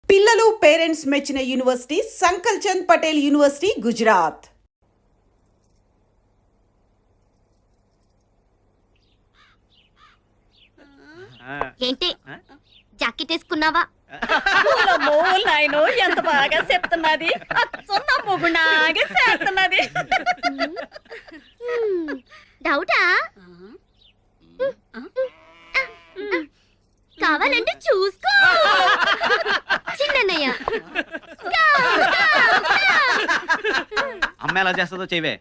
పిల్లలు పేరెంట్స్ మెచ్చిన university సంకల్ Chand Patel university Gujarat. ఏంటి జాకెట్ వేసుకున్నావా? నాయనో ఎంత బాగా చెప్తున్నది. అచ్చన్న మొగునాగే చేస్తున్నది. డౌటా? కావాలంటే చూసుకో చిన్నయ్య. అమ్మ ఎలా చేస్తుందో చెయ్యవే.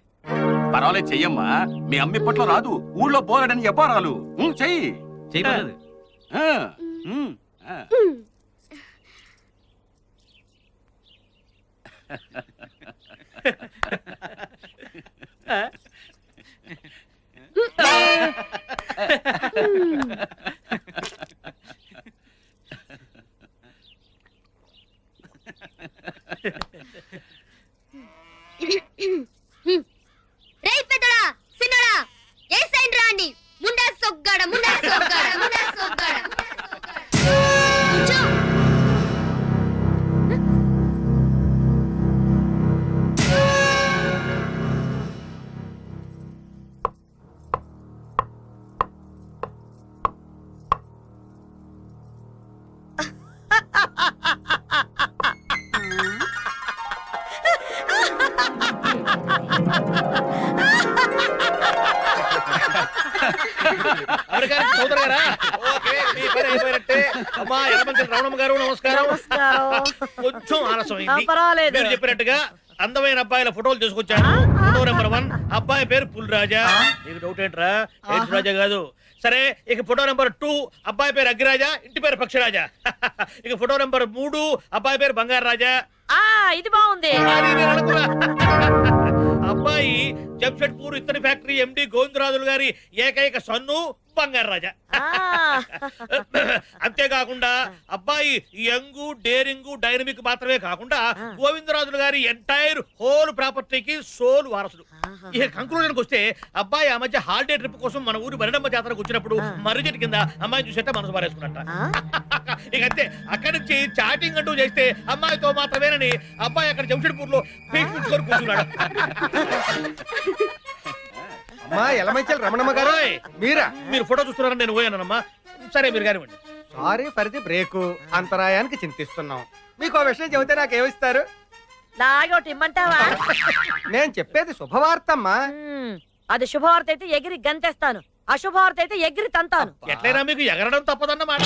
పర్వాలేదు చెయ్యమ్మా. మీ అమ్మ ఇప్పట్లో రాదు, ఊళ్ళో బోలెడని చెప్పారాలు. చెయ్యి చెయ్యలేదు. రేయ్ పెద్దడా సిన్నడా ఏ సైన్ రాండి. ముండా సొగ్గాడ ముండా సొగ్గాడ ముండా సొగ్గాడ. కూర్చో. నమస్కారం. కొంచెం ఆలస్యమైంది. పర్వాలేదు. మీరు చెప్పినట్టుగా అందమైన అబ్బాయిల ఫోటోలు తీసుకొచ్చాను. ఫోటో నెంబర్ 1 అబ్బాయి పేరు పుల్రాజా. నీకు డౌట్ ఏంట్రా? రాజా కాదు. సరే, ఇక ఫోటో నెంబర్ 2 అబ్బాయి పేరు అగ్గిరాజా, ఇంటి పేరు పక్షిరాజా. ఇక ఫోటో నెంబర్ 3 అబ్బాయి పేరు బంగారు రాజా. ఇది బాగుంది. అబ్బాయి జంషెడ్పూర్ ఇత్తడి ఫ్యాక్టరీ ఎండి గోవిందరాజులు గారి ఏకైక సన్ను బంగారు రాజా. అంతేకాకుండా అబ్బాయి యంగు డేరింగు డైనమిక్ మాత్రమే కాకుండా గోవిందరాజులు గారి ఎంటైర్ హోల్ ప్రాపర్టీకి సోల్ వారసుడు. ఇక కంక్లూజన్కి వస్తే అబ్బాయి ఆ మధ్య హాలిడే ట్రిప్ కోసం మన ఊరి బరిడమ్మ జాతరకు వచ్చినప్పుడు మర్రి చెట్టు కింద అమ్మాయి చూసేట మనసు పారేసుకున్నట్ట. ఇక అంతే, అక్కడి నుంచి చాటింగ్ అంటూ చేస్తే అమ్మాయితో మాత్రమేనని అబ్బాయి అక్కడ జంషెడ్పూర్ లో కూర్చున్నాడు. అమ్మా ఎలమంచల్ రమణమ్మ గారు, మీరా? మీరు ఫోటో చూస్తున్నారని నేను పోయానమ్మా. సరే, మీరు కానివ్వండి. Sorry for the break. అంతరాయానికి చింతిస్తున్నాం. మీకు ఆ విషయం చెబితే నాకేమిస్తారు? నాగోటి ఇమ్మంటావా? నేను చెప్పేది శుభవార్తమ్మా. అది శుభవార్త అయితే ఎగిరి గంతేస్తాను, అశుభవార్త అయితే ఎగిరి తంతాను. ఎట్లయినా మీకు ఎగరడం తప్పదన్నమాట.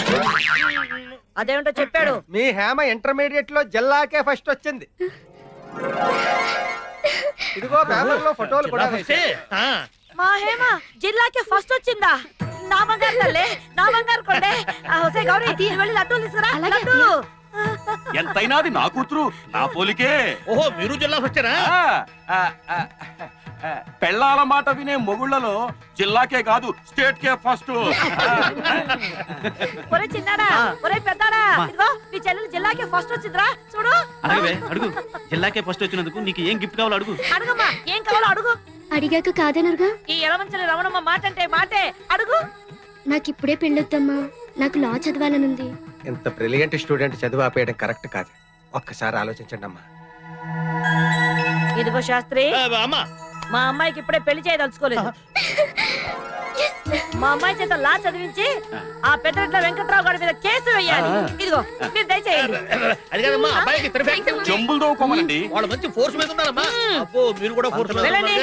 అదేమిటో చెప్పాడు. మీ హేమ ఇంటర్మీడియట్ లో జిల్లాకే ఫస్ట్ వచ్చింది. ఇదిగో పేపర్ లో ఫోటోలు కూడా వేశారు. మా హేమ జిల్లాకే ఫస్ట్ వచ్చిందా? నా బంగారు తల్లే, నా బంగారు కొండే. హుసే గౌరీ, వెళ్ళి లడ్డూలు తీసుకురా. లడ్డు ఎంతైనా అది నా కూతురు, నా పోలికే. ఓహో, మీరు జిల్లా వచ్చారా? పెళ్ళాల మాట వినే మొగుళ్లలో జిల్లాకే కాదు స్టేట్ కే ఫస్ట్. ఒరే చిన్నాడా, ఒరే పెద్దాడా, ఇదిగో మీ చెల్లెలు జిల్లాకే ఫస్ట్ వచ్చిందిరా చూడు. అడుగు. జిల్లాకే ఫస్ట్ వచ్చినందుకు నీకు ఏం గిఫ్ట్ కావాలో అడుగు. అడుగమ్మా, ఏం కావాలో అడుగు. అడిగాక కాదనరుగా. ఈ ఎలమంచలి రమణమ్మ మాట అంటే మాటే. అడుగు. నాకిప్పుడే పెళ్ళొద్దమ్మా, నాకు లా చదవాలనుంది. ఇంత బ్రిలియంట్ స్టూడెంట్ చదువు ఆపేయడం కరెక్ట్ కాదు. ఒక్కసారి ఆలోచించండి అమ్మా. ఇదిగో శాస్త్రి, అమ్మా, మా అమ్మాయికి ఇప్పుడే పెళ్లి చేయదలుచుకోలేదు. మా అమ్మాయి చేత లా చదివించి ఆ పెద్దరెడ్ల వెంకట్రావు గారి మీద కేసు వేయాలి. ఇదిగో మీరు దయచేయండి. అది కాదమ్మా, అబ్బాయికి ఇద్దరు ఫ్యాక్టరీ ఉంది. చెంబులు తోకోమనండి. వాళ్ళు మంచి ఫోర్స్ మీద ఉన్నారమ్మా. అబ్బో, మీరు కూడా ఫోర్స్ మీద వెళ్ళండి.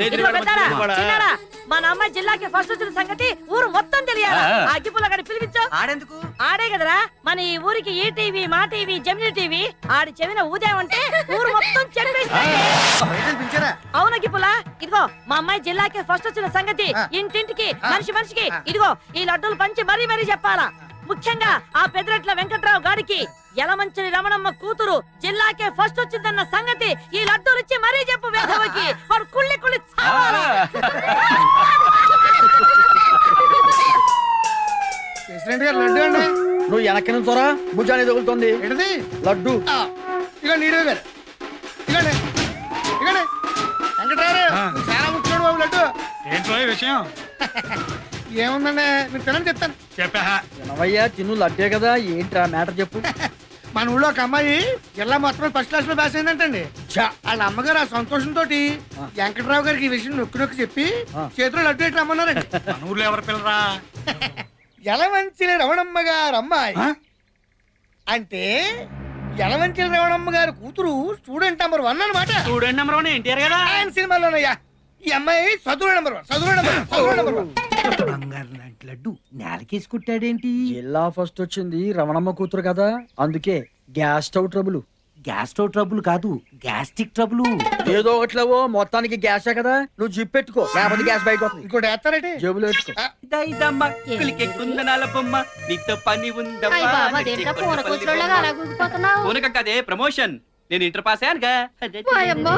ఇదిగో పెద్దాడా, చిన్నాడా, మన అమ్మాయి జిల్లాకి ఫస్ట్ వచ్చిన సంగతి ఊరు మొత్తం తెలియాలి. ఆ అగ్గిపుల్ల గారిని పిలిపించు. ఆడెందుకు? ఆడే కదరా మన ఈ ఊరికి ఈ టీవీ, మా టీవీ, జెమిని టీవీ. ఆడి చెవిన ఊదేమంటే ఊరు మొత్తం చెప్పేస్తాయి. అవును అగ్గిపుల్ల, ఇదిగో మా అమ్మాయి జిల్లాకి ఫస్ట్ వచ్చిన సంగతి ఇంటింటికి, మనిషి మనిషికి ఇదిగో ఈ లడ్డూలు పంచి మరీ మరీ చెప్పాలా. ముఖ్యంగా ఆ పెద్దరెట్ల వెంకట్రావు గారికి యలమంచిలి రమణమ్మ కూతురు జిల్లాకే ఫస్ట్ వచ్చిందన్న సంగతి ఈ లడ్డూలు ఇచ్చి మరీ చెప్పు. వేధవకి వాడు కుళ్ళి కుళ్ళి చావాలి. లడ్డు అండి. నువ్వు వెనక్కి నుంచోరా, భుజాన్ని తగులుతుంది. ఏంటది? లడ్డు. ఇక నీడే గారు, ఇగండి ఇగండి. వెంకటరావు చాలా ముచ్చాడు బాబు లడ్డు. ఏంటో విషయం? ఏముందండి, మీరు తినండి చెప్తాను. చెప్పా వినవయ్యా, చిన్ను లడ్డే కదా. ఏంట్రా మ్యాటర్ చెప్పు. మన ఊళ్ళో ఒక అమ్మాయి జిల్లా మొత్తం ఫస్ట్ క్లాస్ లో పాస్ అయిందంటండి. వాళ్ళ అమ్మగారు ఆ సంతోషంతో వెంకట్రావు గారికి ఈ విషయం నొక్కి నొక్కి చెప్పి చేతిలో లడ్డు పెట్టి రమ్మన్నారండి. మన ఊర్లో ఎవరు పిల్లరా? యలమంచిలి రమణమ్మ గారు అమ్మాయి అంటే యలమంచిలి రమణమ్మ గారి కూతురు స్టూడెంట్ నెంబర్ 1 అన్నమాట. స్టూడెంట్ నెంబర్ 1 ఎన్టీఆర్ కదా. ఆయన సినిమాలోనయ్యా ఈ అమ్మాయి చదువు నెంబర్ 1 చదువు నెంబర్ 1. బంగారు లాంటి లడ్డు నేలకేసి కుట్టాడేంటి? జిల్లా ఫస్ట్ వచ్చింది రమణమ్మ కూతురు కదా, అందుకే gas stove trouble. Gas stove trouble కాదు, గ్యాస్ట్రిక్ ట్రబుల్. ఏదో ఒకట్లేవో మొత్తానికి గ్యాసే కదా, నువ్వు జిప్ పెట్టుకో లేకపోతే గ్యాస్ బయట వస్తుంది. ఇంకోటి వేస్తారంటే జేబులో పెట్టుకో. కుందనాల నీతో పని అయ్య బాబా, అదేంట్రా పూన కూతురులాగా అలా గుంగిపోతున్నావు? కదే ప్రమోషన్. నేను ఇంటర్ పాస్ అయ్యానుగా. వాయమ్మో,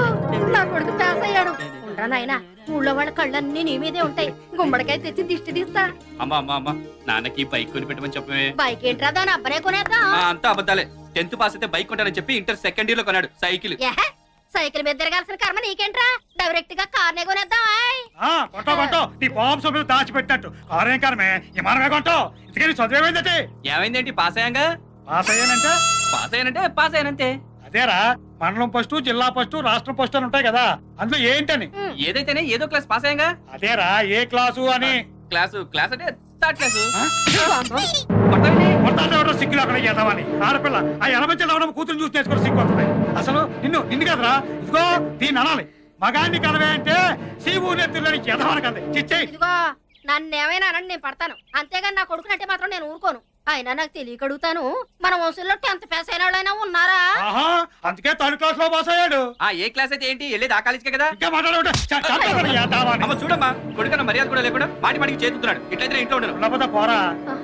నా కొడుకు పాస్ అయ్యాడు. ఉండరా నాయనా, ఊళ్ళో వాళ్ళ కళ్ళన్నీ నీ మీదే ఉంటాయి. గుమ్మడికాయ తెచ్చి దిష్టి తీస్తా. అమ్మా అమ్మా అమ్మా, నాన్నకి బైక్ కొని పెట్టమని చెప్పమే. బైక్ ఏంట్రా, దాని అబ్బరే కొనేద్దా? అంతా అబద్ధాలే. 10th పాస్ అయితే బైక్ కొంటానని చెప్పి ఇంటర్ సెకండ్ ఇయర్ లో కొన్నాడు సైకిల్. సైకిల్ మీద తిరగాల్సిన కర్మ నీకేంట్రా, డైరెక్ట్ గా కార్నే కొనేద్దాం. నీ పాంప్స్ మీద దాచిపెట్టినట్టు కారేం కారమే విమానమే కొంటావు. ఇంతకీ చదివేమైందంటే? ఏమైందేంటి? పాస్ అయ్యాంగా. పాస్ అయ్యానంటే పాస్ అయ్యానంతే. అదేరా, మండలం ఫస్ట్, జిల్లా ఫస్ట్, రాష్ట్రం ఫస్ట్ అని ఉంటాయి కదా, అందులో ఏంటని? ఏదైతేనే ఏదో క్లాస్ పాస్ అయ్యాంగా. అదేరా, ఏ క్లాసు అని. క్లాస్ అంటే థర్డ్ క్లాస్. సిగ్గులు అక్కడ చేద్దామని ఆడపిల్ల ఆ ఎనమంచి రావడం కూతురు చూసి నేర్చుకుని సిగ్గు వస్తుంది. అసలు నిన్ను కదరా, ఇదిగో దీన్ని అనాలి. మగాన్ని కదవే అంటే సీవు నెత్తులని చేద్దామని కదా. చిచ్చేయి. ఇదిగో నన్నేమైనా అనండి, నేను పడతాను. అంతేగాని నా కొడుకునంటే మాత్రం నేను ఊరుకోను. అయినా నాకు తెలియక అడుగుతాను, మన వంశంలో 10th పాస్ అయిన వాళ్ళైనా ఉన్నారా? అందుకే 3rd క్లాస్ లో పాస్ అయ్యాడు. ఏ క్లాస్ అయితే ఏంటి, వెళ్ళేది ఆ కాలేజీకే కదా. ఇంకా మాట్లాడు. చూడమ్మా, కొడుకన్న మర్యాద కూడా లేకుండా మాటి మాటికి చేతున్నాడు. ఇట్లయితే ఇంట్లో ఉండను. పోరా,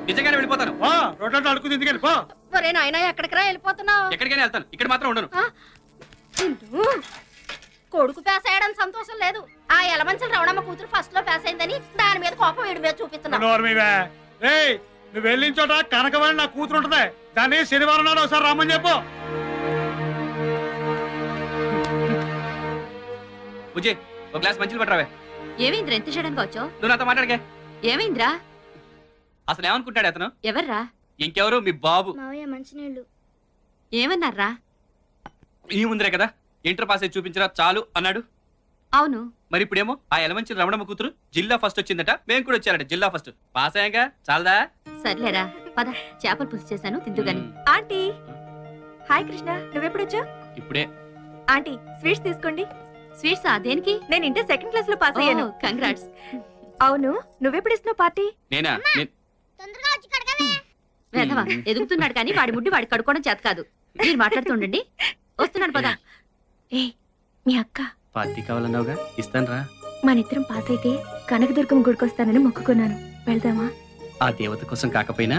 నిజంగానే వెళ్ళిపోతాను. రోడ్లలో అడుగుతుంది ఎందుకని పో. ఒరే నాయనా, ఎక్కడికి వెళ్ళిపోతున్నావు? ఎక్కడికైనా వెళ్తాను, ఇక్కడ మాత్రం ఉండను. కొడుకు పాస్ అయ్యాడని సంతోషం లేదు. ఆ ఎలమంచల రవణమ్మ కూతురు ఫస్ట్ లో పాస్ అయిందని దాని మీద కోపం వీడి మీద చూపిస్తున్నావు. నువ్వు వెళ్ళిన చోట కనకమని నా కూతురు ఉంటది. దాన్ని శనివారం నాడు ఒకసారి రమ్మని చెప్పు. బుజ్జి, ఒక గ్లాస్ మంచిలు పట్టరావే. ఏమైందిరా, ఎంత చేయడానికి వచ్చావు? నువ్వు నాతో మాట్లాడకే. ఏమైందిరా? అసలు ఏమనుకుంటాడు అతను? ఎవర్రా? ఇంకెవరు, మీ బాబు. మంచినీళ్ళు ఏమన్నారా? ఈ ముందరే కదా ఇంటర్ పాస్ అయి చూపించరా చాలు అన్నాడు. అవును, మరి ఇప్పుడేమో ఆ ఎలమంచి రమణమ్మ కూతురు జిల్లా ఫస్ట్ వచ్చిందట, మేము కూడా వచ్చారట జిల్లా ఫస్ట్. పాస్ అయ్యాక చాలదా? సర్లేరా, పద. చేపల పులుసు చేశాను, తిందుగాని. ఆంటీ, హాయ్ కృష్ణ, నువ్వెప్పుడొచ్చా? ఇప్పుడే. ఆంటీ, స్వీట్స్ తీసుకోండి. స్వీట్స్ దేనికి? నేను ఇంటర్ 2nd క్లాస్ లో పాస్ అయ్యాను. కంగ్రాట్స్. అవును, నువ్వెప్పుడు ఇస్తున్నావు పార్టీ? నేనా? తొందరగా వచ్చి కడగవే. వేధవా, ఎదుగుతున్నాడు కానీ వాడి ముడ్డి వాడి కడుక్కోవడం చేత కాదు. మీరు మాట్లాడుతుండండి, వస్తున్నాను. పద. ఏ, మీ అక్క పార్టీ కావాలన్నావుగా, ఇస్తాను రా. మనిద్దరం పాస్ అయితే కనకదుర్గం గుడికొస్తానని మొక్కుకున్నాను, వెళ్దామా? ఆ దేవత కోసం కాకపోయినా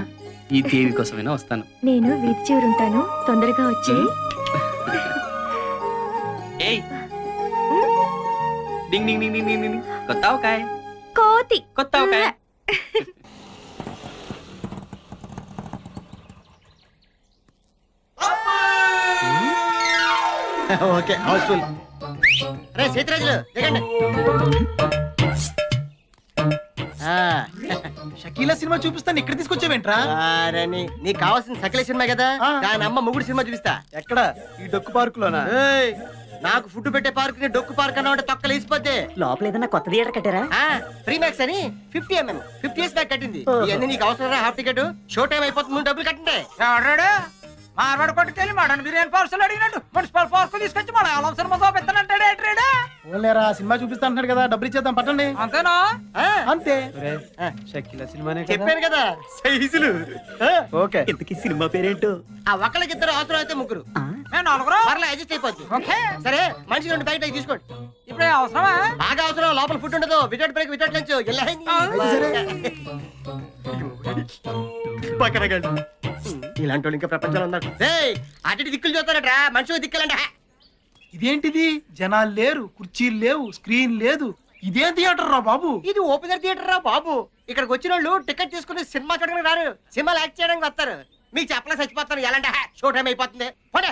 ఈ దేవి కోసమైనా వస్తాను. నేను వీధి చివరుంటాను, తొందరగా వచ్చే. ఏయ్, డింగ్ డింగ్ డింగ్ డింగ్ డింగ్ డింగ్. కొత్త ఆవకాయ. కోతి. కొత్త ఆవకాయ. Okay, Housefull. రే సీతరాజులు దిగండి. షకీలా సినిమా చూపిస్తాను, ఇక్కడ తీసుకొచ్చావేంట్రా? నీకు కావాల్సిన సకల సినిమా కదా, దాని అమ్మ ముగుడు సినిమా చూపిస్తా. ఎక్కడ? ఈ డొక్కు పార్కులోనా? నాకు ఫుడ్ పెట్టే పార్క్ ని డొక్కు పార్క్ అన్నా అంటే తొక్కలు వేసిపోతే. లోపల ఏదన్నా కొత్త థియేటర్ కట్టారా? ఫ్రీ మ్యాక్స్ అని 50 years బ్యాక్ కట్టింది. ఇవన్నీ నీకు అవసరం. హాఫ్ టికెట్ షో టైం అయిపోతుంది, నువ్వు డబ్బులు కట్టండి. మార్వాడ కొట్టుకెళ్ళి మటన్ బిర్యానీ పార్సల్ అడిగినట్టు మున్సిపల్ పార్క్ తీసుకొచ్చి మన అలం సినిమా చూపిస్తానంటాడే ట్రేడా. ఓలేరా, సినిమా చూపిస్తా అంటున్నాడు కదా, డబ్బులు ఇచ్చేద్దాం, పట్టండి. అంతేనా? అంతే. షకీలా సినిమానే చెప్పాను కదా, సైజులు. ఓకే, ఇంతకీ సినిమా పేరేంటో? ఆ ఒక్కళ్ళకి ఇద్దరు, అవసరం అయితే ముగ్గురు. పర్లే, అడ్జస్ట్ అయిపోద్ది. సరే, మనిషి 2 ప్యాకెట్ తీసుకోండి. ఇప్పుడే అవసరమా? బాగా అవసరం. లోపల ఫుడ్ ఉండదు, వితౌట్ బ్రేక్ వితౌట్ లంచ్. ఇలాంటి వాళ్ళు ఇంకా ప్రపంచంలో ఉన్నారు. అటు దిక్కులు చూస్తారట్రా, మనుషులు దిక్కులంట. ఇదేంటిది? జనాలు లేరు, కుర్చీలు లేవు, స్క్రీన్ లేదు, ఇదే థియేటర్ రా బాబు. ఇది ఓపెనర్ థియేటర్ రా బాబు. ఇక్కడికి వచ్చిన వాళ్ళు టికెట్ తీసుకుని సినిమా చూడడానికి రారు, సినిమాలు యాక్ట్ చేయడానికి వస్తారు. మీకు చెప్పలే చచ్చిపోతాను, ఎలాంటి షో టైం అయిపోతుంది. చూడండి,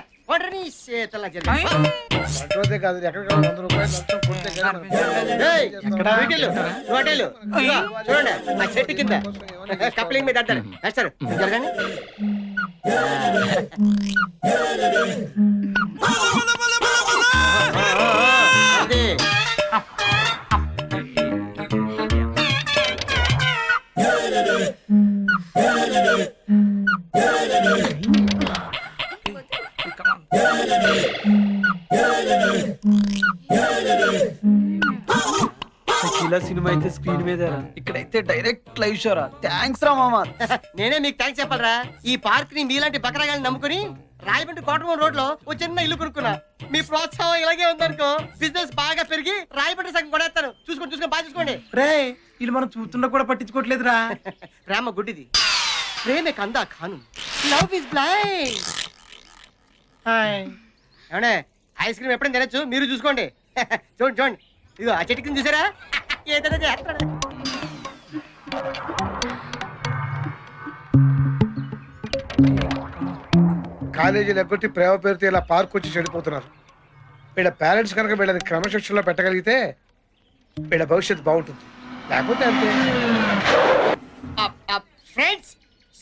ఆ చెట్టు కింద కప్లింగ్ మీద అంటారు. జరగండి. ఇలా సినిమా అయితే స్క్రీన్ మీద ఇక్కడైతే డైరెక్ట్ లైవ్ షోరా. థ్యాంక్స్ రా మామ. నేనే మీకు థ్యాంక్స్ చెప్పాలరా. ఈ పార్క్ ని మీలాంటి బకరాగాన్ని నమ్ముకుని రాయబండి కోటమూరు రోడ్ లో ఓ చిన్న ఇల్లు కొనుక్కున్నా. మీ ప్రోత్సాహం ఇలాగే ఉందనుకో బిజినెస్ బాగా పెరిగి రాయబండి సగం కొనేస్తాను. చూసుకోండి బాగా చూసుకోండి. రే వీళ్ళు మనం చూస్తున్నా కూడా పట్టించుకోవట్లేదురా. ప్రేమ గుడ్డిది, ప్రేమే కందా ఖాను, లవ్ ఇస్ బ్లైండ్. ఏమండే ఐస్ క్రీమ్ ఎప్పుడైనా తినచ్చు, మీరు చూసుకోండి. చూడండి ఇదిగో ఆ చెట్టు కింద చూసారా ఏదైనా చేస్తాడు. కాలేజీలు ఎగ్గొట్టి ప్రేమ పేరుతో ఇలా పార్క్ వచ్చి చెడిపోతున్నారు. వీళ్ళ పేరెంట్స్ కనుక వీళ్ళని క్రమశిక్షణలో పెట్టగలిగితే వీళ్ళ భవిష్యత్తు బాగుంటుంది. లేకపోతే అంతే. Friends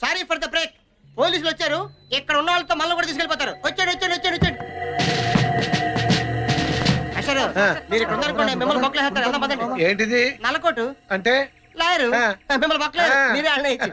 sorry for the break. పోలీసులు వచ్చారు, ఇక్కడ ఉన్న వాళ్ళతో మళ్ళీ కూడా తీసుకెళ్ళిపోతారు. వచ్చాడు. అసలు మీరు ఇక్కడ ఉన్నారనుకోండి, మిమ్మల్ని బొక్కలు వేస్తారు. వెళ్దాం పదండి. ఏంటిది నల్లకోటు అంటే? లాయరు మిమ్మల్ని బొక్కలేదు, మీరే అన్న ఇచ్చి.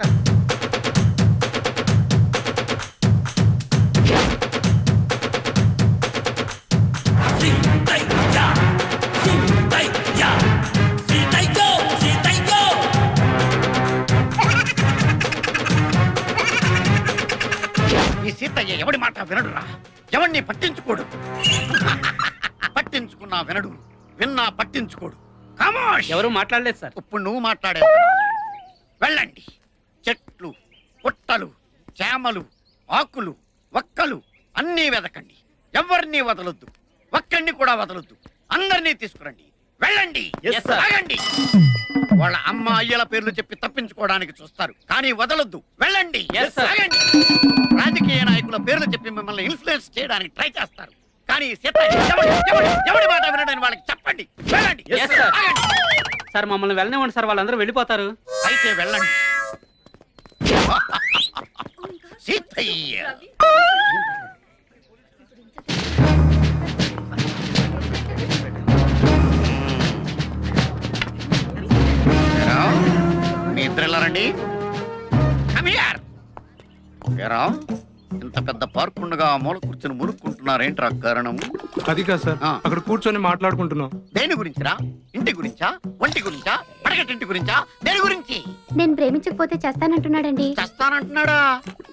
ఈ సీతయ్య ఎవడి మాట వినడురా, ఎవడిని పట్టించుకోడు. పట్టించుకున్నా వినడు, విన్నా పట్టించుకోడు. ఖమోష్. ఎవరు మాట్లాడలేదు సార్. ఇప్పుడు నువ్వు మాట్లాడావు కదా. వెళ్ళండి, చెట్లు పుట్టలు చేమలు ఆకులు ఒక్కలు అన్నీ వెదకండి. ఎవరిని వదలొద్దు, ఒక్కడిని కూడా వదలొద్దు. అందరినీ తీసుకురండి. వెళ్ళండి. ఆగండి. వాళ్ళ అమ్మ అయ్యల పేర్లు చెప్పి తప్పించుకోవడానికి చూస్తారు, కానీ వదలొద్దు. వెళ్ళండి. ఆగండి. రాజకీయ నాయకుల పేర్లు చెప్పి మిమ్మల్ని ఇన్ఫ్లుయెన్స్ చేయడానికి ట్రై చేస్తారు, కానీ ఎవడి మాట వినడని వాళ్ళకి చెప్పండి. వెళ్ళండి. ఆగండి. సార్ మమ్మల్ని వెళ్ళనివ్వండి సార్, వాళ్ళందరూ వెళ్ళిపోతారు. అయితే వెళ్ళండి. సీతయ్య మీ ఇద్దరు వెళ్ళారండి. ఇంత పెద్ద పార్క్ ఉండగా మూల కూర్చొని మునుక్కుంటున్నారేంట్రా కారణం? అది కాదు సార్, అక్కడ కూర్చొని మాట్లాడుకుంటున్నాం. దేని గురించిరా? ఇంటి గురించా, ఒంటి గురించా, పడగటింటి గురించా, దేని గురించి? నేను ప్రేమించకపోతే చేస్తానంటున్నాడండి. చేస్తానంటున్నాడా?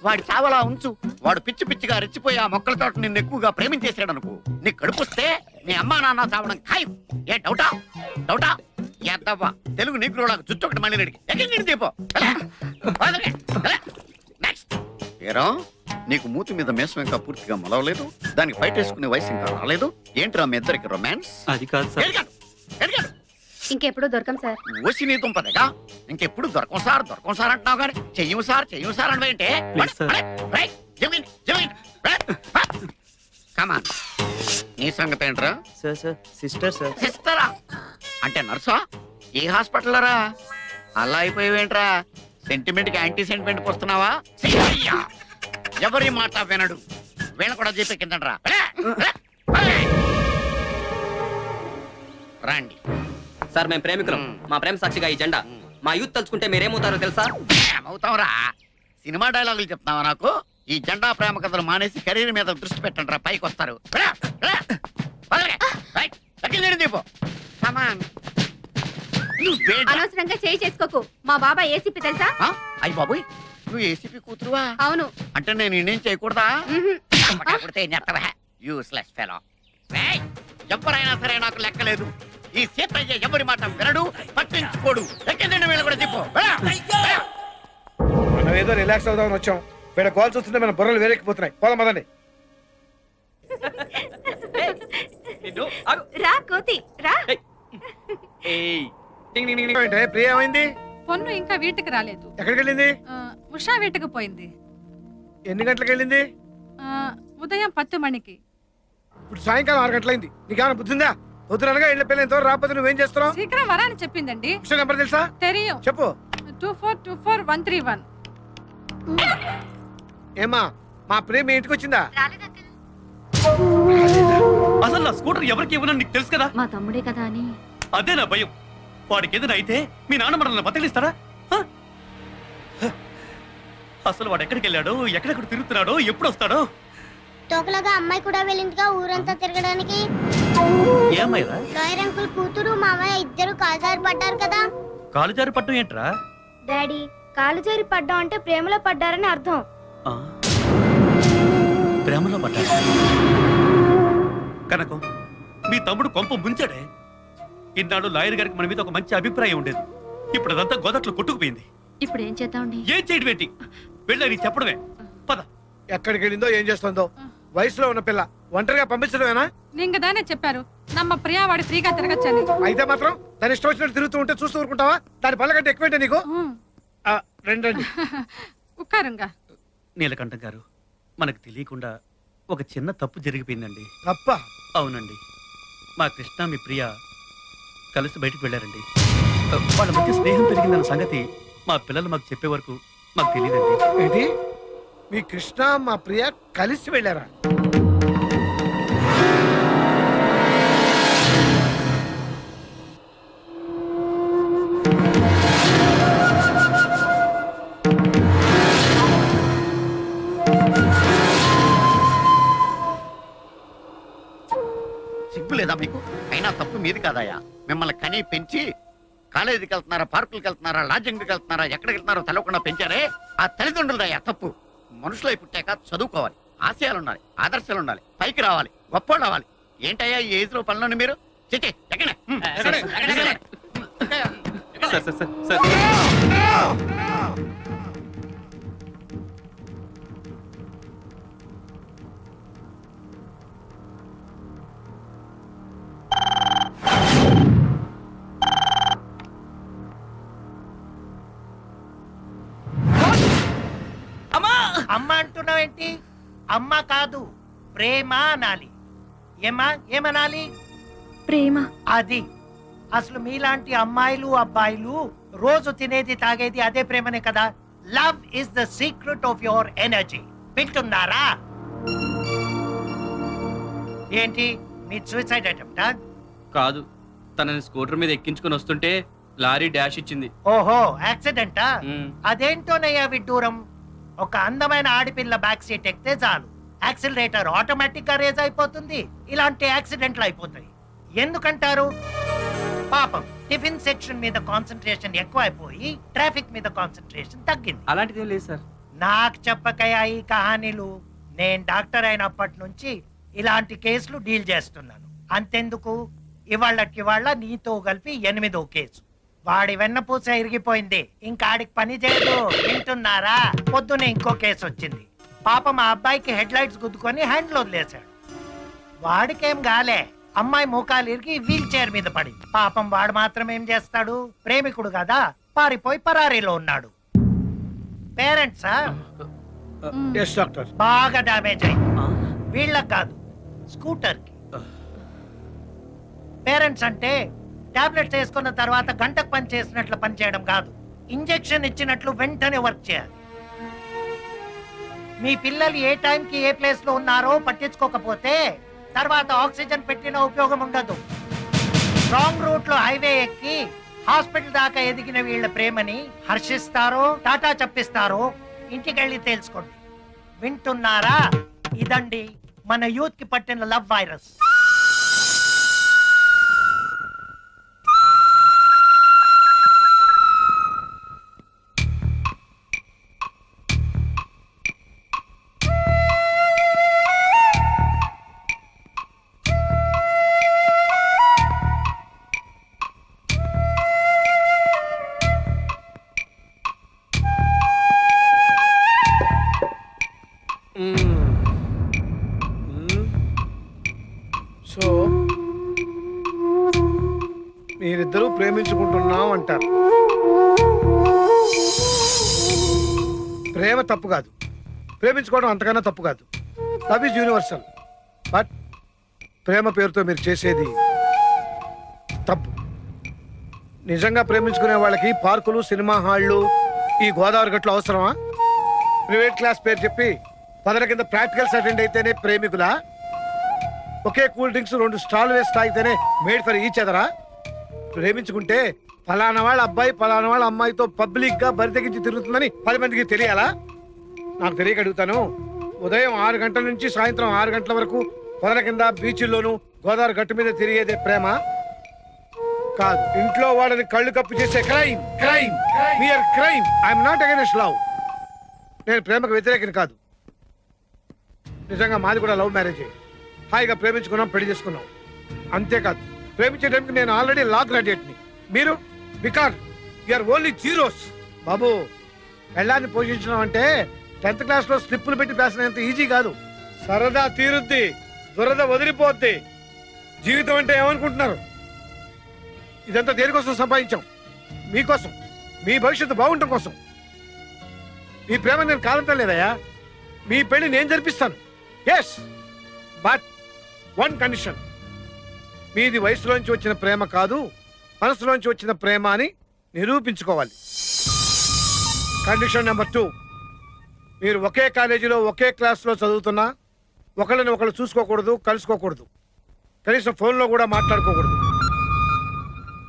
వాడి చావలా ఉంచు. వాడు పిచ్చి పిచ్చిగా రెచ్చిపోయి ఆ మొక్కల తోట నిన్ను ఎక్కువగా ప్రేమించేసాడు అనుకో, నీ కడుపుస్తే నీ అమ్మా నాన్న చావడం ఖాయం. ఏ డౌటా? ఎద్దవ్వా తెలుగు నీకురోళ్ళకు జుట్టు ఒకటి మళ్ళీ రెడికి ఎక్కడి దీపో. నెక్స్ట్ ఏరా, నీకు మూతి మీద మేసం ఇంకా పూర్తిగా మొలవలేదు, దానికి బయట వేసుకునే వయసు ఇంకా రాలేదు. ఏంట్రా మీ ఇద్దరికి రొమాన్స్? అది కాదు సార్. ఎడిగాడు ఇంకెప్పుడు దొరకం సార్. ఓసి నీ దుంపదేగా, ఇంకెప్పుడు దొరకం సార్ అంటున్నావు కానీ చెయ్యము సార్ అంటే కమాన్. నీ సంగతి ఏంట్రా? సిస్టరా అంటే నర్సా? ఏ హాస్పిటల్ రా? అలా అయిపోయావేంట్రా? సెంటిమెంట్ కి యాంటీ సెంటిమెంట్ వస్తున్నావా? ఎవరి మాట వినడు, వీళ్ళ కూడా చెప్పే కిందరా. రండి సార్, మేము ప్రేమికులం. మా ప్రేమ సాక్షిగా ఈ జెండా. మా యూత్ తలుచుకుంటే మీరేమవుతారో తెలుసా? ఏమవుతావురా? సినిమా డైలాగులు చెప్తున్నావా నాకు? ఈ జెండా ప్రేమ కథలు మానేసి కెరీర్ మీద దృష్టి పెట్టండి రా, పైకి వస్తారు. అనవసరంగా చేయి చేసుకోకు. మా బాబా ఏసీపీ తెలుసా? అయ్యి బాబోయ్, నువ్వు ఏసీపీ కూతురువా? అవును. అంటే నేను ఇండియం చేయకూడదా? Useless fellow. ఎవరైనా సరే నాకు లెక్కలేదు. ఈ సీతయ్య ఎవరి మాట వినడు, పట్టించుకోడు. ఎక్కడండి వీళ్ళు కూడా చెప్పు. మనం ఏదో రిలాక్స్ అవుదామని వచ్చాం, వీళ్ళ కాల్ చూస్తుంటే మన బుర్రలు వేరెక్కిపోతున్నాయి. పోదాం పదండి. రా కోతి రా. ప్రియ ఏమైంది? పొన్ను ఇంకా వీటికి రాలేదు. ఎక్కడికి వెళ్ళింది? ఉషా వీటికి పోయింది. ఎన్ని గంటలకు వెళ్ళింది? ఉదయం 10 మణికి. ఇప్పుడు సాయంకాలం 6 గంటలైంది. నీకేమైనా బుద్ధిందా? పొద్దుననగా ఇళ్ళ పిల్లలతో రాకపోతే నువ్వేం చేస్తున్నావు? శీఘ్రం వరాని చెప్పిందండి. ఉషా నెంబర్ తెలుసా? తెలియం. చెప్పు. 2424 131. ఏమా మా ప్రేమ మీ ఇంటికి వచ్చిందా? అసలు నా స్కూటర్ ఎవరికి ఇవ్వనని నీకు తెలుసు కదా. మా తమ్ముడే కదా అని. అదే నా భయం. వాడికి ఏదైనా అయితే మీ నాన్న మనల్ని బతకలిస్తారా? అసలు వాడు ఎక్కడికి వెళ్ళాడో, ఎక్కడెక్కడ తిరుగుతున్నాడో, ఎప్పుడు వస్తాడో? తోకలాగా అమ్మాయి కూడా వెళ్ళిందిగా ఊరంతా తిరగడానికి. ఏమైనా లాయర్ అంకుల్ కూతురు మామయ్య ఇద్దరు కాలుజారి పడ్డారు కదా. కాలుజారి పట్టం ఏంట్రా? డాడీ, కాలుజారి పడ్డం అంటే ప్రేమలో పడ్డారని అర్థం. ప్రేమలో పడ్డా కనకం, మీ తమ్ముడు కొంప ముంచాడే. ఇన్నాళ్ళు లాయర్ గారికి మన మీద ఒక మంచి అభిప్రాయం ఉండేది. ఇప్పుడు అదంతా గోదట్లో కొట్టుకుపోయింది. ఇప్పుడు ఏం చేద్దామండి? ఏం చేయడం ఏంటి? వెళ్ళని చెప్పడమే. పద. ఎక్కడికి వెళ్ళిందో ఏం చేస్తుందో. వయసులో ఉన్న పిల్ల ఒంటరిగా పంపించడమేనా? నీకు దానే చెప్పారు నమ్మ ప్రియా వాడి ఫ్రీగా తిరగచ్చని. అయితే మాత్రం దాని ఇష్టం వచ్చినట్టు తిరుగుతూ ఉంటే చూస్తూ ఊరుకుంటావా? దాని పళ్ళ కంటే ఎక్కువేంటే నీకు? రండి. ఉక్కారంగా నీలకంఠం గారు, మనకు తెలియకుండా ఒక చిన్న తప్పు జరిగిపోయిందండి. తప్ప? అవునండి. మా కృష్ణ మీ ప్రియ కలిసి బయటకు వెళ్ళారండి. వాళ్ళ మధ్య స్నేహం పెరిగిందన్న సంగతి మా పిల్లలు మాకు చెప్పే వరకు మాకు తెలియదండి. ఏంటి? మీ కృష్ణ మా ప్రియ కలిసి వెళ్ళారా? సిగ్గు లేదా మీకు? అయినా తప్పు మీది కాదయ్యా. మిమ్మల్ని కని పెంచి కాలేజీకి వెళ్తున్నారా, పార్కులకు వెళ్తున్నారా, లాడ్జింగ్కి వెళ్తున్నారా, ఎక్కడికి వెళ్తున్నారో తెలవకుండా పెంచారే ఆ తల్లిదండ్రులదయ్యా తప్పు. మనుషులై పుట్టాక చదువుకోవాలి, ఆశయాలు ఉండాలి, ఆదర్శాలు ఉండాలి, పైకి రావాలి, గొప్పోళ్ళు అవ్వాలి. ఏంటయ్యా ఈ ఏజ్ లో పనులను మీరు? చిచి ఎక్కడే అమ్మ అంటున్నావేంటి? అమ్మ కాదు, ప్రేమ అనాలి. ఏమా ఏమనాలి? ప్రేమ. అది అసలు మీలాంటి అమ్మాయిలు అబ్బాయిలు రోజు తినేది తాగేది అదే ప్రేమనే కదా. Love is the secret of your energy. వింటున్నారా? ఏంటి మీ సూసైడ్ అటెంప్టా? కాదు, తనని స్కూటర్ మీద ఎక్కించుకొని వస్తుంటే లారీ డాష్ ఇచ్చింది. ఓహో, యాక్సిడెంటా? అదేంటోనయ్యా విడ్డూరం. ఒక అందమైన ఆడపిల్ల బ్యాక్ సీట్ ఎక్కితే చాలు యాక్సిలరేటర్ ఆటోమేటిక్ గా రేజ్ అయిపోతుంది. ఇలాంటి యాక్సిడెంట్లు అయిపోతాయి. ఎందుకంటారు? పాపం టిఫిన్ సెక్షన్ మీద కాన్సన్ట్రేషన్ ఎక్కువ అయిపోయి ట్రాఫిక్ మీద కాన్సన్ట్రేషన్ తగ్గింది. అలాంటిది లేదు సార్. నాకు చెప్పకయా ఈ కహానీలు. నేను డాక్టర్ అయినప్పటి నుంచి ఇలాంటి కేసులు డీల్ చేస్తున్నాను. అంతెందుకు, ఇవాళ్ళ నీతో కలిపి 8వ కేసు. వాడి వెన్నపూస ఇరిగిపోయింది, ఇంకా ఆడికి పని చేయదు. వింటున్నారా? పొద్దునే ఇంకో కేసు వచ్చింది. పాపం మా అబ్బాయికి హెడ్ లైట్స్ గుద్దుకొని హ్యాండ్లో వదిలేశాడు. వాడికేం గాలే, అమ్మాయి మోకాలు ఇరిగి వీల్ చైర్ మీద పడింది. పాపం వాడు మాత్రం ఏం చేస్తాడు? ప్రేమికుడు కదా, పారిపోయి పరారీలో ఉన్నాడు. పేరెంట్సా? బాగా డామేజ్ అయింది. వీళ్ళకి కాదు, స్కూటర్ కి. పేరెంట్స్ అంటే టాబ్లెట్స్ వేసుకున్న తర్వాత గంటకు పని చేసినట్లు పని చేయడం కాదు, ఇంజెక్షన్ ఇచ్చినట్లు వెంటనే వర్క్ చేయాలి. మీ పిల్లలు ఏ టైంకి ఏ ప్లేస్ లో ఉన్నారో పట్టించుకోకపోతే తర్వాత ఆక్సిజన్ పెట్టిన ఉపయోగం ఉండదు. రాంగ్ రూట్ లో హైవే ఎక్కి హాస్పిటల్ దాకా ఎదిగిన వీళ్ళ ప్రేమని హర్షిస్తారో టాటా చెప్పిస్తారో ఇంటికెళ్ళి తెలుసుకోండి. వింటున్నారా? ఇదండి మన యూత్ కి పట్టిన లవ్ వైరస్. సో మీరిద్దరూ ప్రేమించుకుంటున్నాం అంటారు. ప్రేమ తప్పు కాదు, ప్రేమించుకోవడం అంతకన్నా తప్పు కాదు. Love is universal. బట్ ప్రేమ పేరుతో మీరు చేసేది తప్పు. నిజంగా ప్రేమించుకునే వాళ్ళకి పార్కులు, సినిమా హాళ్ళు, ఈ గోదావరి గట్లు అవసరమా? ప్రైవేట్ క్లాస్ పేరు చెప్పి పదల కింద ప్రాక్టికల్స్ అటెండ్ అయితేనే ప్రేమికులా? ఒకే కూల్ డ్రింక్స్ 2 స్టాల్ వేసి తాగితేనే మేడ్ ఫర్ ఈచ్ అదరా? ప్రేమించుకుంటే ఫలానా వాళ్ళ అబ్బాయి ఫలానా వాళ్ళ అమ్మాయితో పబ్లిక్ గా బరి తెగించి తిరుగుతుందని 10 మందికి తెలియాలా? నాకు తెలియక అడుగుతాను. ఉదయం 6 గంటల నుంచి సాయంత్రం 6 గంటల వరకు పొదల కింద బీచ్ల్లోనూ గోదావరి గట్టు మీద తిరిగేదే ప్రేమ కాదు. ఇంట్లో వాళ్ళని కళ్ళు కప్పు చేసే క్రైమ్ క్రైమ్ మియర్ క్రైమ్. I'm not against love. నేను ప్రేమకు వ్యతిరేకం కాదు. నిజంగా మాది కూడా లవ్ మ్యారేజ్. హాయిగా ప్రేమించుకున్నాం, పెళ్లి చేసుకున్నాం. అంతేకాదు, ప్రేమించే టైంకి నేను ఆల్రెడీ లా గ్రాడ్యుయేట్ని. మీరు బికాజ్ యూఆర్ ఓన్లీ జీరోస్. బాబు, పెళ్ళాన్ని పోషించడం అంటే 10th క్లాస్లో స్లిప్పులు పెట్టి పేసినంత ఈజీ కాదు. సరదా తీరుద్ది, దురద వదిలిపోద్ది. జీవితం అంటే ఏమనుకుంటున్నారు? ఇదంతా దేనికోసం సంపాదించాం? మీకోసం, మీ భవిష్యత్తు బాగుండటం కోసం. మీ ప్రేమ నేను కాదంటం లేదయ్యా. మీ పెళ్లి నేను జరిపిస్తాను. Yes, but 1 condition. మీది వయసులోంచి వచ్చిన ప్రేమ కాదు, మనసులోంచి వచ్చిన ప్రేమ అని నిరూపించుకోవాలి. కండిషన్ నెంబర్ 2, మీరు ఒకే కాలేజీలో ఒకే క్లాస్లో చదువుతున్నా ఒకళ్ళని ఒకళ్ళు చూసుకోకూడదు, కలుసుకోకూడదు, కనీసం ఫోన్లో కూడా మాట్లాడుకోకూడదు.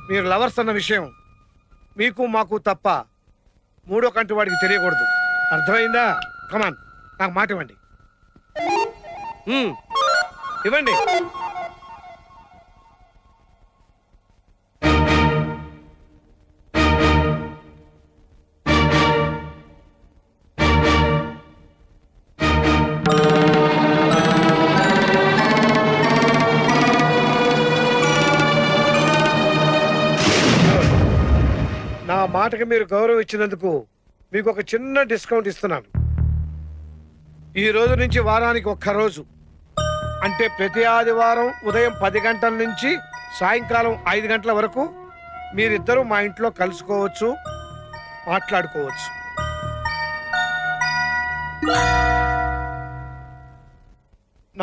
మీరు లవర్స్ అన్న విషయం మీకు మాకు తప్ప 3వ కంటి వాడికి తెలియకూడదు. అర్థమైందా? కమాన్, నాకు మాట ఇవ్వండి. ఇవ్వండి. నా మాటకి మీరు గౌరవం ఇచ్చినందుకు మీకు ఒక చిన్న డిస్కౌంట్ ఇస్తున్నాను. ఈ రోజు నుంచి వారానికి 1 రోజు, అంటే ప్రతి ఆదివారం ఉదయం 10 గంటల నుంచి సాయంకాలం 5 గంటల వరకు మీరిద్దరూ మా ఇంట్లో కలుసుకోవచ్చు, మాట్లాడుకోవచ్చు.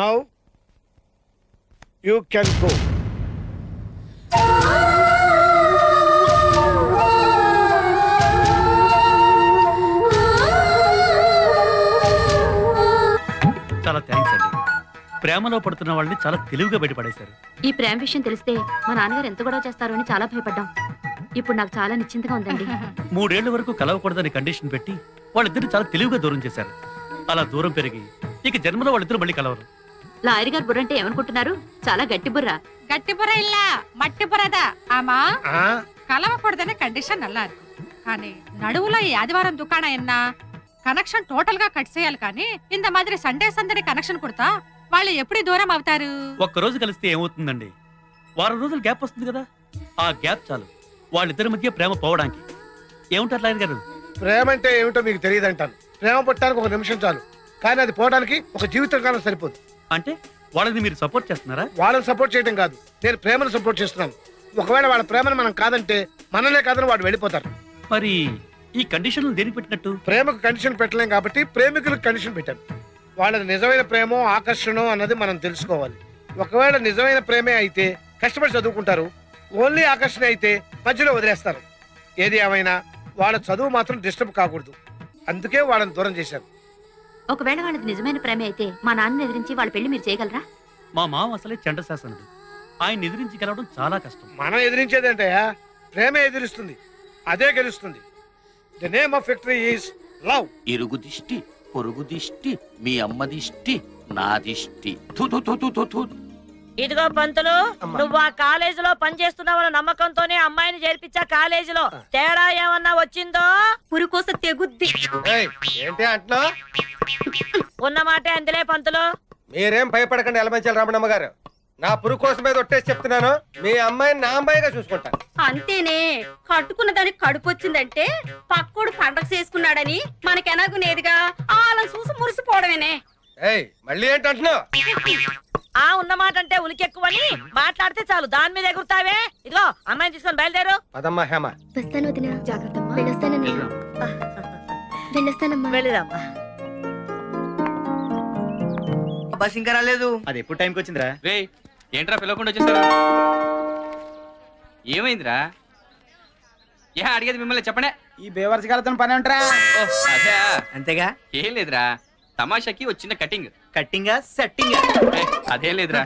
Now you can go. చాలా థ్యాంక్స్ అండి. ప్రేమలో పడుతున్న వాళ్ళని చాలా తెలివిగా బయటపడేశారు. ఈ ప్రేమ విషయం తెలిస్తే మా నాన్నగారు ఎంత గొడవ చేస్తారో అని చాలా భయపడ్డాం. ఇప్పుడు నాకు చాలా నిశ్చింతగా ఉందండి. 3 ఏళ్ల వరకు కలవకూడదని కండిషన్ పెట్టి వాళ్ళిద్దరిని చాలా తెలివిగా దూరం చేశారు. అలా దూరం పెరిగి ఇక జన్మలో వాళ్ళిద్దరు మళ్ళీ కలవరు. లాయర్ గారు బుర్ర అంటే ఏమనుకుంటున్నారు? చాలా గట్టి బుర్ర. ಗಟ್ಟಿ ಬುರ ಇಲ್ಲ ಮಟ್ಟಿ ಬುರದ ಆಮ కలవకూడదనే కండిషన్ నల్లా ఇருக்கு. కానీ నడువులో ఈ ఆదివారం దుకాణ ఎన్నా కనెక్షన్ టోటల్ గా కట్ చేయాలి. కానీ ఇంత మాదిరి సండే సందడి కనెక్షన్ కుడతా వాళ్ళు ఎప్పుడు దూరం అవుతారు? ఒక్కరోజు కలిస్తే ఏమవుతుందండి? వారం రోజులు గ్యాప్ వస్తుంది కదా. ఆ గ్యాప్ చాలు వాళ్ళిద్దరి మధ్య ప్రేమ పోవడానికి. ఏముంటారు లాయర్ గారు? ప్రేమ అంటే ఏమిటో మీకు తెలియదు అంటాను. ప్రేమ పుట్టడానికి 1 నిమిషం చాలు, కానీ అది పోవడానికి ఒక జీవితకాలం సరిపోదు. అంటే వాళ్ళని మీరు సపోర్ట్ చేస్తున్నారా? వాళ్ళని సపోర్ట్ చేయడం కాదు, నేను ప్రేమను సపోర్ట్ చేస్తున్నాను. ఒకవేళ వాళ్ళ ప్రేమను మనం కాదంటే మనలే కాదని వాడు వెళ్ళిపోతారు. మరి ఈ కండిషన్ దేనికి పెట్టినట్టు? ప్రేమకు కండిషన్ పెట్టలేం కాబట్టి ప్రేమికులకు కండిషన్ పెట్టాను. వాళ్ళది నిజమైన ప్రేమో ఆకర్షణో అన్నది మనం తెలుసుకోవాలి. ఒకవేళ నిజమైన ప్రేమే అయితే కష్టపడి చదువుకుంటారు, ఓన్లీ ఆకర్షణ అయితే మధ్యలో వదిలేస్తారు. ఏది ఏమైనా వాళ్ళ చదువు మాత్రం డిస్టర్బ్ కాకూడదు, అందుకే వాళ్ళని దూరం చేశారు. ఒకవేళ వాళ్ళది నిజమైన ప్రేమ అయితే మా నాన్న ఎదిరించి వాళ్ళ పెళ్లి మీరు చేయగలరా? మా మామ అసలే చండశాసనుడు. ఆయన ఎదిరించి గెలవడం చాలా కష్టం. మనం ఎదిరించేదంటే ప్రేమే ఎదిరిస్తుంది, అదే గెలుస్తుంది. The name of victory is love. ఇరుగు దిష్టి, పొరుగు దిష్టి, మీ అమ్మ దిష్టి, నా దిష్టి. థు థు థు థు థు. ఇదిగో పంతులు, నువ్వు ఆ కాలేజీలో పనిచేస్తున్నావన్న నమ్మకంతోనే అమ్మాయిని చేర్పించా. కాలేజీలో తేడా ఏమన్నా వచ్చిందో పురుకోస తెగుద్ది. ఏంటి అంటున్నా? ఉన్న మాటే అందులే పంతులు. మీరేం భయపడకండి ఎలమంచాలి రమణమ్మ గారు. నా పురుగు కోసం మీద ఒట్టేసి చెప్తున్నాను, మీ అమ్మాయిని నా అమ్మాయిగా చూసుకుంటాను. అంతేనే, కట్టుకున్న దానికి కడుపు వచ్చిందంటే పక్కోడు పండగ చేసుకున్నాడని మనకెనాగునేదిగా అలా చూసి మురిసిపోవడమేనే. ఏయ్, మళ్ళీ ఏంటంటున్నావు? ఆ ఉన్న మాట అంటే ఉలికెక్కువని మాట్లాడితే చాలు దాని మీద ఎగురుతావే. ఇదిగో అమ్మాయిని తీసుకొని బయలుదేరు. పదమ్మా హేమ. వస్తాను వదినా. జాగ్రత్త. వెళ్ళొస్తానమ్మా. వెళ్ళిరామ్మా. బస్ ఇంకా రాలేదు. అది ఎప్పుడు టైంకి వచ్చిందిరా? రే ఏంట్రా పిలవకుండా వచ్చేసారు? ఏమైందిరా? ఏ అడిగేది మిమ్మల్ని చెప్పండి. ఈ బేవర్స్ కాలతో పని ఉంటారా? అదే అంతేగా. ఏం లేదురా, తమాషాకి వచ్చిన కటింగ్. కట్టింగా సెట్టింగా అదేం లేదురా.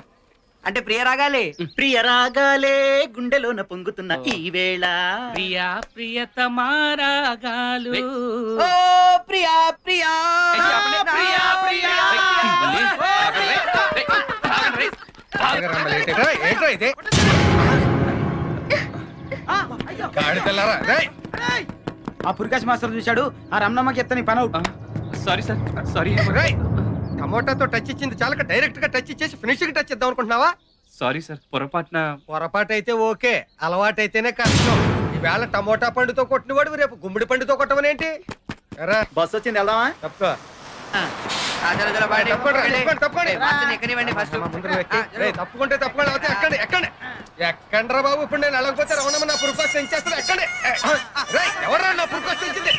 అంటే ప్రియ రాగాలే ప్రియ రాగాలే గుండెలోన పొంగుతున్న ఈ వేళ ప్రియా ప్రియతమా రాగాలు. ఓ ప్రియా ప్రియా ప్రియా ప్రియా ఏంటో ఇది గాడి తెల్లారా రేయ్. ఆ పురికాశ్ మాస్టర్ చూశాడు, ఆ రమణమ్మకి ఎత్తని పని అవుట్. Sorry sir, sorry. రేయ్, టమోటాతో టచ్ ఇచ్చింది చాలక డైరెక్ట్ గా టచ్ ఇచ్చేసి ఫినిషింగ్ టచ్ ఇద్దాం అనుకుంటున్నావా? సారీ సార్, పొరపాటున. పొరపాటు అయితే ఓకే, అలవాటైతేనే కష్టం. ఈవేళ టమోటా పండుతో కొట్టినవాడు రేపు గుమ్మడి పండుతో కొట్టవనేంటి? బస్ వచ్చింది వెళ్దామా? తప్పుకో. తప్పుకుంటే తప్పుకోండి, అవుతే ఎక్కండి ఎక్కండి ఎక్కండ్రా బాబు. ఇప్పుడు నేను వెళ్ళకపోతే రమణమ్మ నా పురుకోసం పెంచేస్తాను. ఎక్కండి. ఎవరు నా పురుకోసం పెంచింది?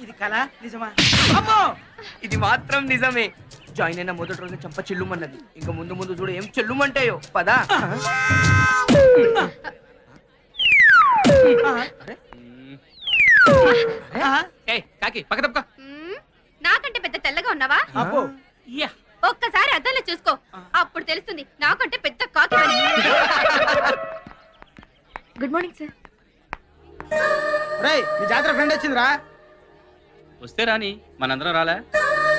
ఇది కళ నిజమా? అమ్మో, ఇది మాత్రం నిజమే. జాయిన్ అయిన మొదటి రోజు చంప చెల్లుమన్నది. ఇంకా ముందు ముందు చూడు ఏం చెల్లుమంటాయో. పదా. కాకి పక్క తప్ప. నాకంటే పెద్ద తెల్లగా ఉన్నావా? ఒక్కసారి అద్దంలో చూసుకో, అప్పుడు తెలుస్తుంది నాకంటే పెద్ద కాకి. Good morning sir. రేయ్, నీ జాతర ఫ్రెండ్ వచ్చిందిరా. వస్తే రాని, మనందరం రాలే.